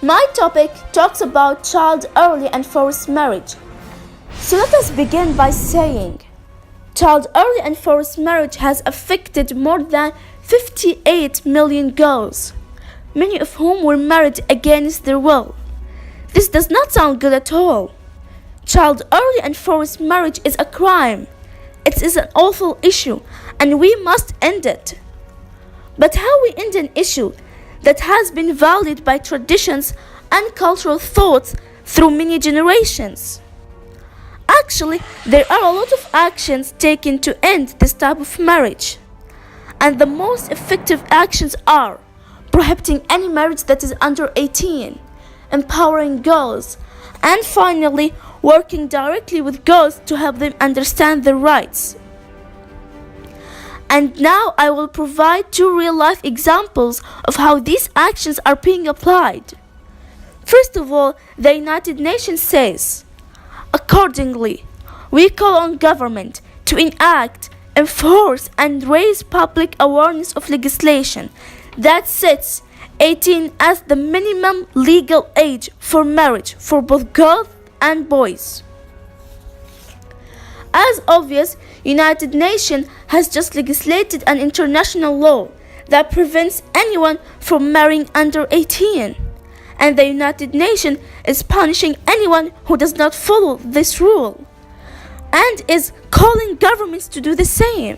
My topic talks about child early and forced marriage. So let us begin by saying, child early and forced marriage has affected more than 58 million girls, many of whom were married against their will. This does not sound good at all. Child early and forced marriage is a crime. It is an awful issue, and we must end it. But how we end an issue that has been valued by traditions and cultural thoughts through many generations? Actually, there are a lot of actions taken to end this type of marriage. And the most effective actions are prohibiting any marriage that is under 18, empowering girls, and finally, working directly with girls to help them understand their rights. And now I will provide 2 real-life examples of how these actions are being applied. First of all, the United Nations says, accordingly, we call on government to enact, enforce, and raise public awareness of legislation that sets 18 as the minimum legal age for marriage for both girls and boys. As obvious, United Nations has just legislated an international law that prevents anyone from marrying under 18, and the United Nations is punishing anyone who does not follow this rule, and is calling governments to do the same.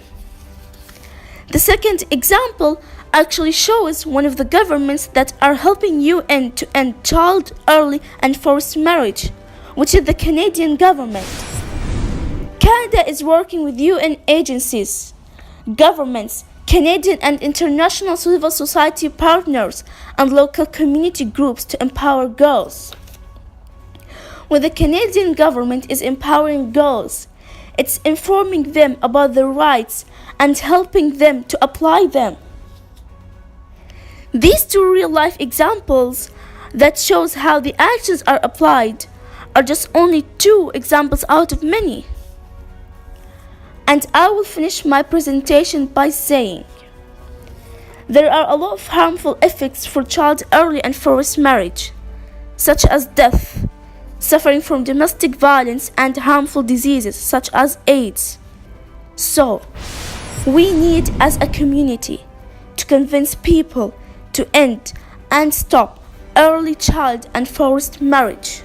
The second example actually shows one of the governments that are helping UN to end child early and forced marriage, which is the Canadian government. Canada is working with UN agencies, governments, Canadian and international civil society partners, and local community groups to empower girls. When the Canadian government is empowering girls, it's informing them about their rights and helping them to apply them. These 2 real-life examples that shows how the actions are applied are just only 2 examples out of many. And I will finish my presentation by saying, there are a lot of harmful effects for child early and forced marriage, such as death, suffering from domestic violence, and harmful diseases such as AIDS. So, we need as a community to convince people to end and stop early child and forced marriage.